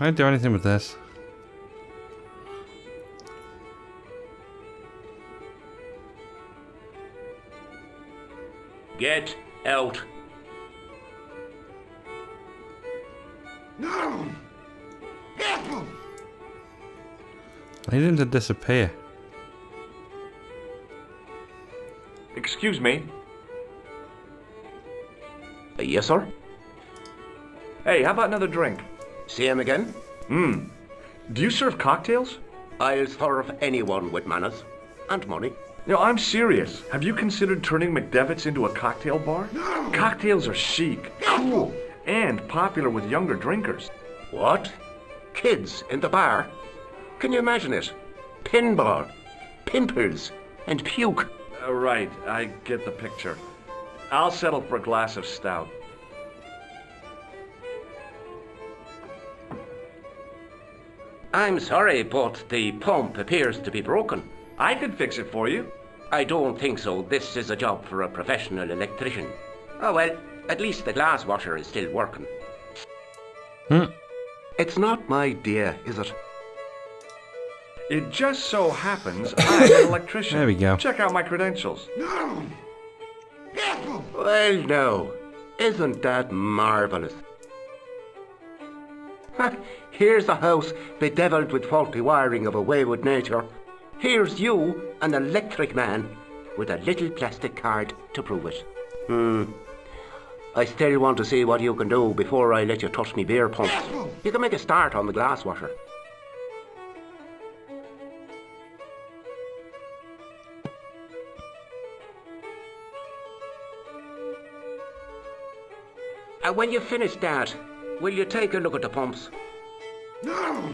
Can I do anything with this? Get out. No! Apple! I need him to disappear. Excuse me. Yes, sir? Hey, how about another drink? Same again? Do you serve cocktails? I'll serve anyone with manners. And money. No, I'm serious. Have you considered turning McDevitt's into a cocktail bar? No! Cocktails are chic, cool, and popular with younger drinkers. What? Kids in the bar? Can you imagine it? Pinball, pimples, and puke. Right, I get the picture. I'll settle for a glass of stout. I'm sorry, but the pump appears to be broken. I could fix it for you. I don't think so. This is a job for a professional electrician. Oh well, at least the glass washer is still working. It's not my dear, is it? It just so happens I'm an electrician. There we go. Check out my credentials. No! Apple! Well, no. Isn't that marvellous? Here's a house bedevilled with faulty wiring of a wayward nature. Here's you, an electric man, with a little plastic card to prove it. I still want to see what you can do before I let you touch me beer pumps. You can make a start on the glass washer. And when you finish that, will you take a look at the pumps? No!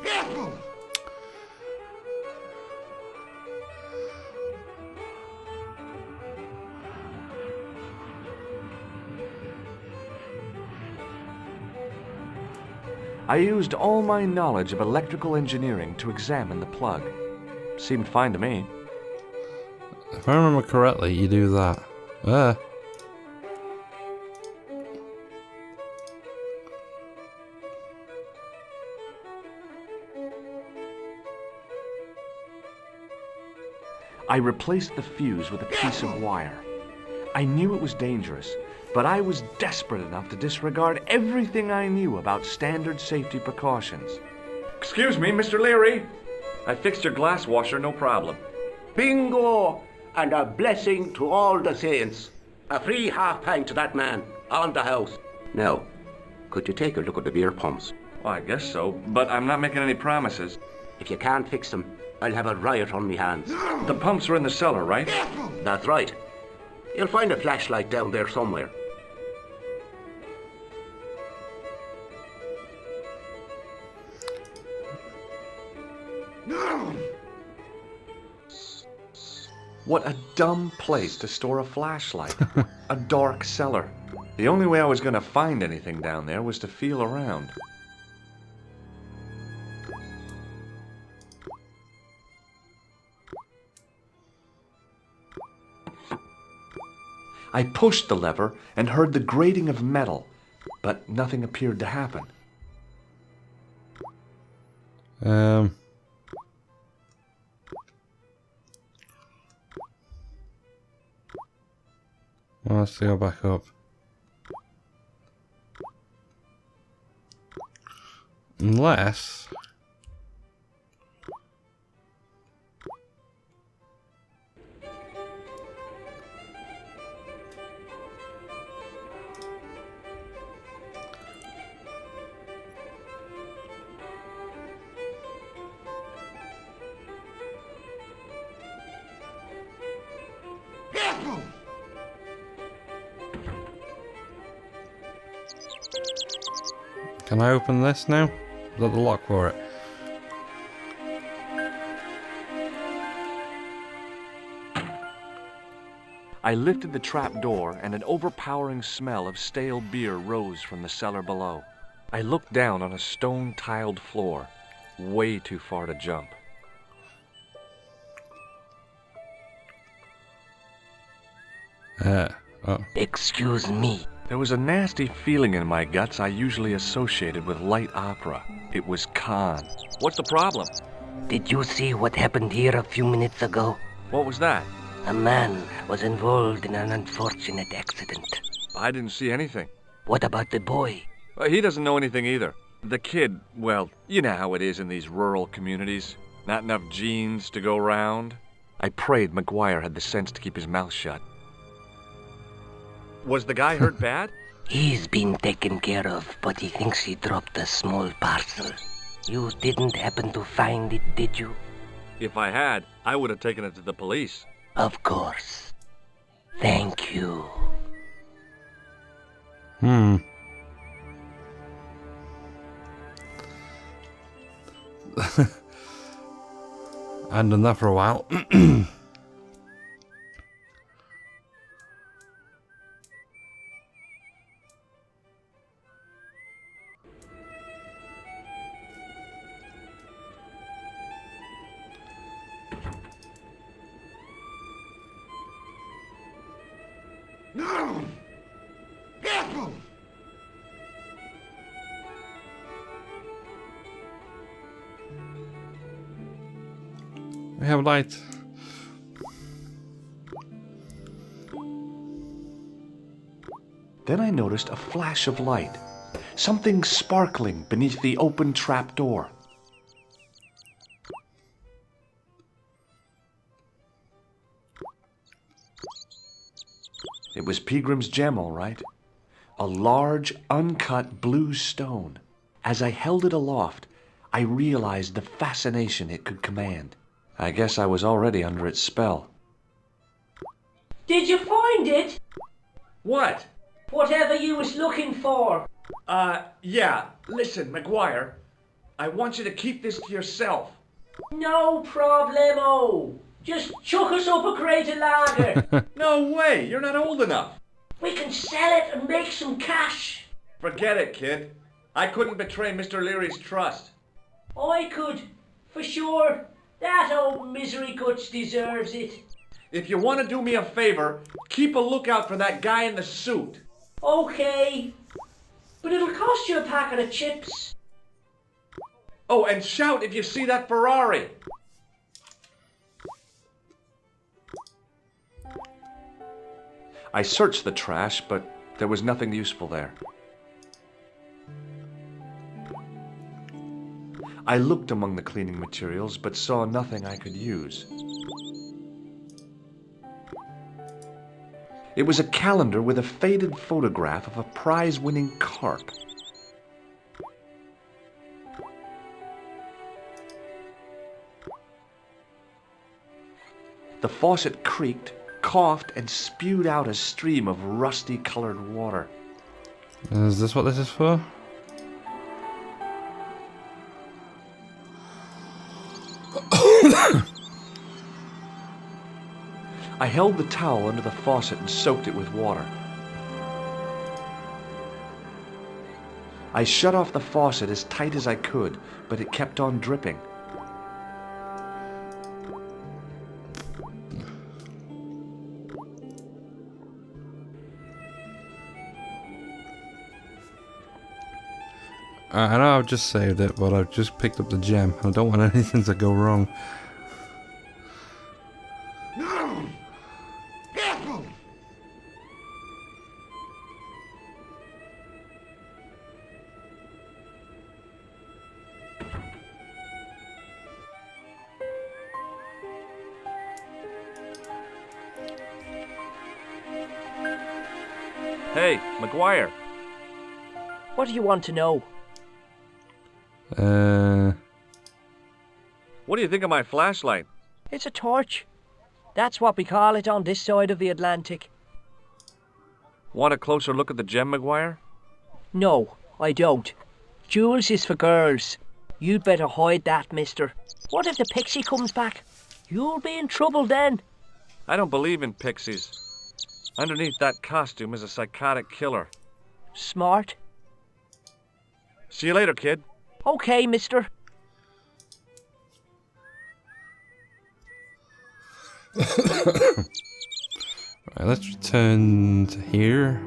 Apple! I used all my knowledge of electrical engineering to examine the plug. Seemed fine to me. If I remember correctly, you do that. I replaced the fuse with a piece of wire. I knew it was dangerous, but I was desperate enough to disregard everything I knew about standard safety precautions. Excuse me, Mr. Leary. I fixed your glass washer, no problem. Bingo! And a blessing to all the saints. A free half pint to that man, on the house. Now, could you take a look at the beer pumps? Well, I guess so, but I'm not making any promises. If you can't fix them, I'll have a riot on me hands. The pumps are in the cellar, right? That's right. You'll find a flashlight down there somewhere. No! What a dumb place to store a flashlight. A dark cellar. The only way I was going to find anything down there was to feel around. I pushed the lever and heard the grating of metal, but nothing appeared to happen. Well, let's go back up. Unless... Apple! Can I open this now? Is that the lock for it? I lifted the trap door and an overpowering smell of stale beer rose from the cellar below. I looked down on a stone-tiled floor, way too far to jump. Oh. Excuse me. There was a nasty feeling in my guts I usually associated with light opera. It was Khan. What's the problem? Did you see what happened here a few minutes ago? What was that? A man was involved in an unfortunate accident. I didn't see anything. What about the boy? He doesn't know anything either. The kid, well, you know how it is in these rural communities. Not enough genes to go round. I prayed McGuire had the sense to keep his mouth shut. Was the guy hurt bad? He's been taken care of, but he thinks he dropped a small parcel. You didn't happen to find it, did you? If I had, I would have taken it to the police. Of course. Thank you. I hadn't done that for a while. No! Apple! We have light. Then I noticed a flash of light. Something sparkling beneath the open trap door. It was Peagram's gem, all right. A large, uncut blue stone. As I held it aloft, I realized the fascination it could command. I guess I was already under its spell. Did you find it? What? Whatever you was looking for. Yeah. Listen, McGuire. I want you to keep this to yourself. No problemo. Just chuck us up a crate of lager. No way! You're not old enough. We can sell it and make some cash. Forget it, kid. I couldn't betray Mr. Leary's trust. I could, for sure. That old misery guts deserves it. If you want to do me a favor, keep a lookout for that guy in the suit. Okay. But it'll cost you a packet of chips. Oh, and shout if you see that Ferrari. I searched the trash, but there was nothing useful there. I looked among the cleaning materials, but saw nothing I could use. It was a calendar with a faded photograph of a prize-winning carp. The faucet creaked, coughed, and spewed out a stream of rusty-colored water. Is this what this is for? I held the towel under the faucet and soaked it with water. I shut off the faucet as tight as I could, but it kept on dripping. I know I've just saved it, but I've just picked up the gem. I don't want anything to go wrong. No! Apple! Hey, McGuire. What do you want to know? What do you think of my flashlight? It's a torch. That's what we call it on this side of the Atlantic. Want a closer look at the gem, McGuire? No, I don't. Jewels is for girls. You'd better hide that, mister. What if the pixie comes back? You'll be in trouble then. I don't believe in pixies. Underneath that costume is a psychotic killer. Smart. See you later, kid. Okay, mister. Right, let's return to here.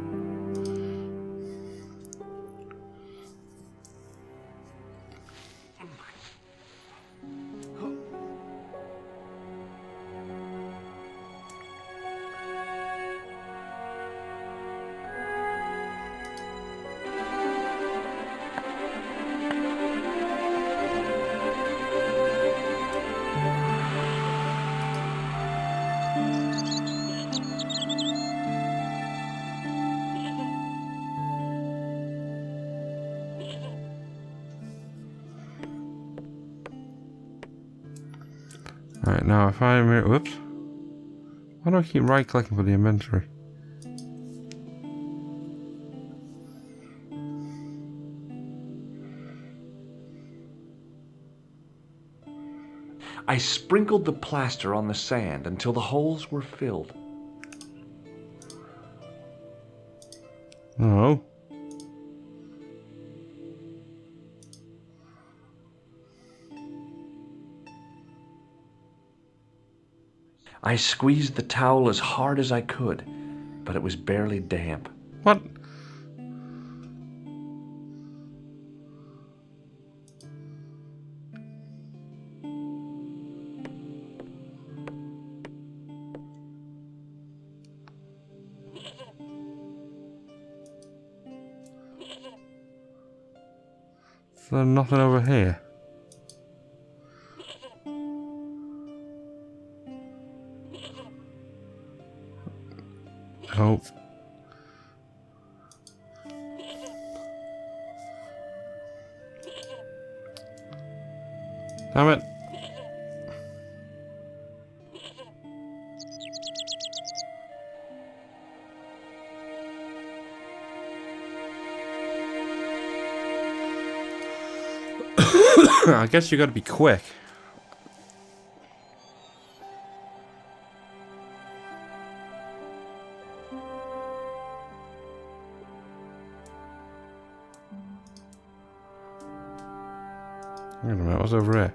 Right, now if I move... Whoops. Why do I keep right-clicking for the inventory? I sprinkled the plaster on the sand until the holes were filled. No. I squeezed the towel as hard as I could, but it was barely damp. What? Is there nothing over here? Oh. Damn it. I guess you gotta be quick. Wait a minute, what's over here?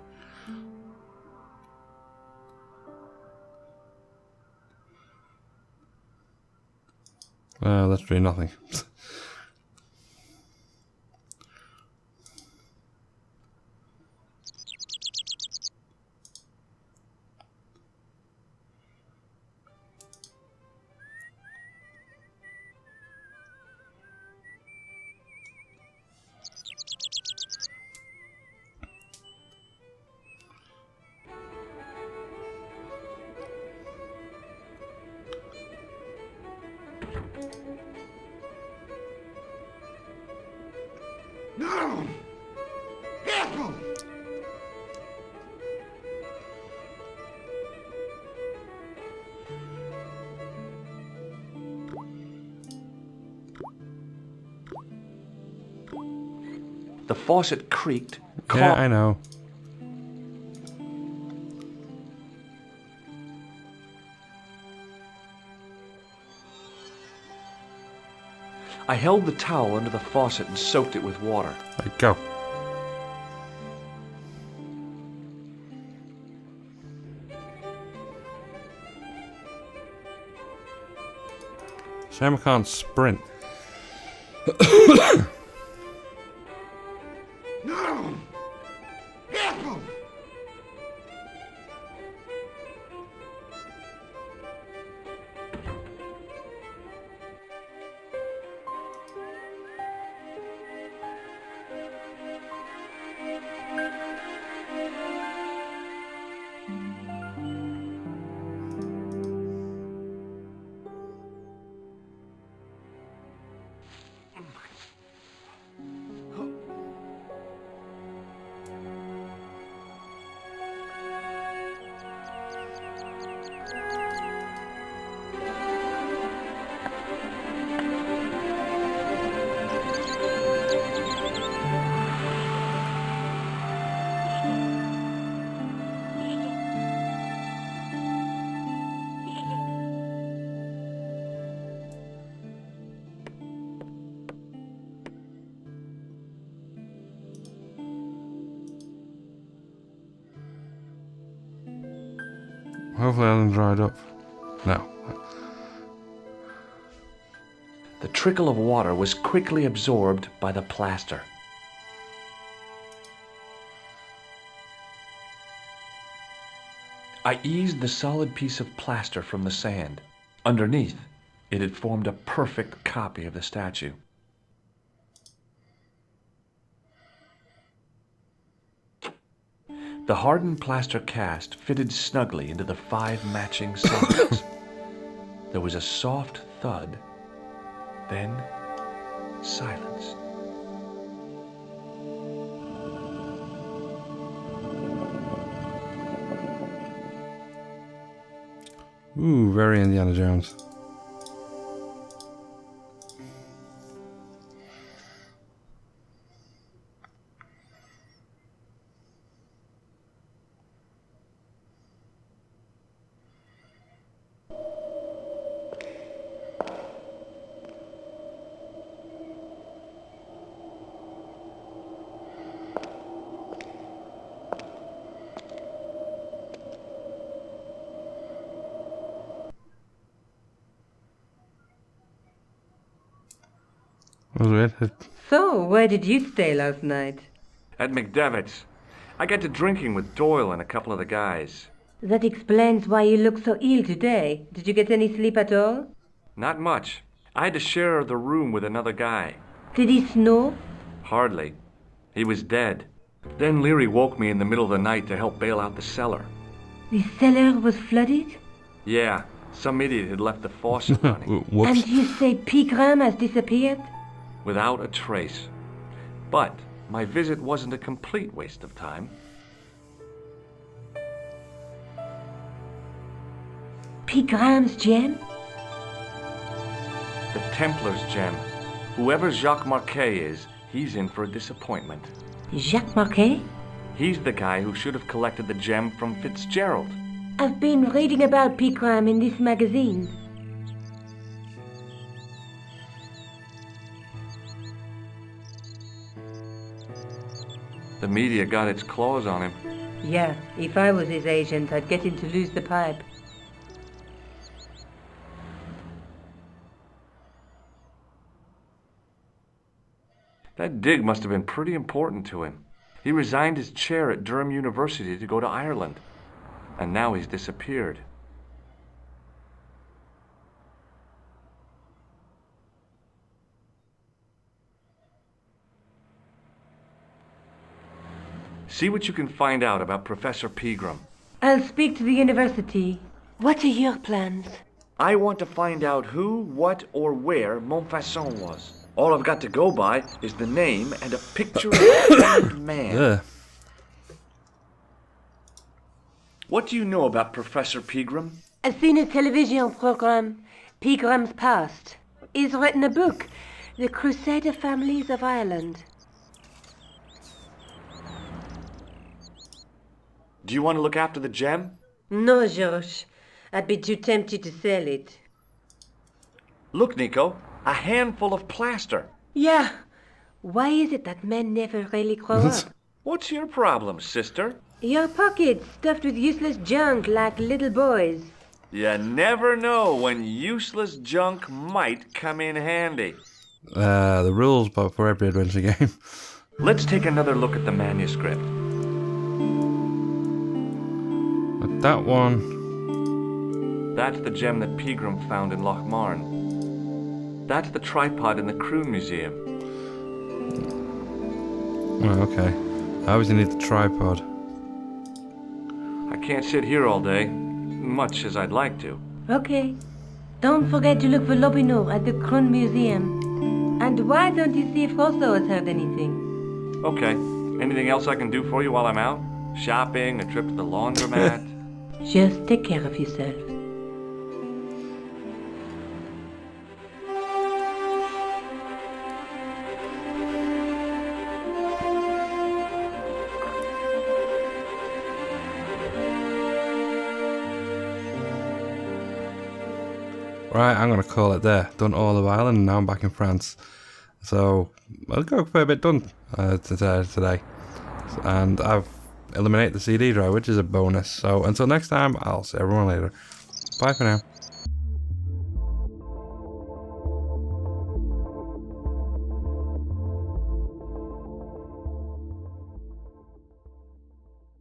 That's really nothing. No! Apple! The faucet creaked. Yeah, I know. I held the towel under the faucet and soaked it with water. Right, go. Shame I can't sprint. No! Apple! Hopefully it hasn't dried up. No. The trickle of water was quickly absorbed by the plaster. I eased the solid piece of plaster from the sand. Underneath, it had formed a perfect copy of the statue. The hardened plaster cast fitted snugly into the 5 matching sockets. There was a soft thud, then silence. Ooh, very Indiana Jones. That was weird. So, where did you stay last night? At McDevitt's. I got to drinking with Doyle and a couple of the guys. That explains why you look so ill today. Did you get any sleep at all? Not much. I had to share the room with another guy. Did he snore? Hardly. He was dead. Then Leary woke me in the middle of the night to help bail out the cellar. The cellar was flooded? Yeah, some idiot had left the faucet running. Whoops. And you say Pegram has disappeared? Without a trace. But my visit wasn't a complete waste of time. Pegram's gem? The Templars gem. Whoever Jacques Marquet is, he's in for a disappointment. Jacques Marquet? He's the guy who should have collected the gem from Fitzgerald. I've been reading about Pegram in this magazine. The media got its claws on him. Yeah, if I was his agent, I'd get him to lose the pipe. That dig must have been pretty important to him. He resigned his chair at Durham University to go to Ireland. And now he's disappeared. See what you can find out about Professor Pegram. I'll speak to the university. What are your plans? I want to find out who, what, or where Montfaucon was. All I've got to go by is the name and a picture of a dead man. Yeah. What do you know about Professor Pegram? I've seen a television program, Pegram's Past. He's written a book, The Crusader Families of Ireland. Do you want to look after the gem? No, George. I'd be too tempted to sell it. Look, Nico, a handful of plaster. Yeah. Why is it that men never really grow up? What's your problem, sister? Your pockets stuffed with useless junk like little boys. You never know when useless junk might come in handy. The rules for every adventure game. Let's take another look at the manuscript. But that one. That's the gem that Pegram found in Lochmarn. That's the tripod in the Croon Museum. Oh, okay. I obviously need the tripod. I can't sit here all day, much as I'd like to. Okay. Don't forget to look for Lobino at the Croon Museum. And why don't you see if Rosso has heard anything? Okay. Anything else I can do for you while I'm out? Shopping, a trip to the laundromat? Just take care of yourself. Right, I'm going to call it there. Done all of Ireland and now I'm back in France. So, I'll go for a bit done today. And I've eliminated the CD drive, which is a bonus. So, until next time, I'll see everyone later. Bye for now.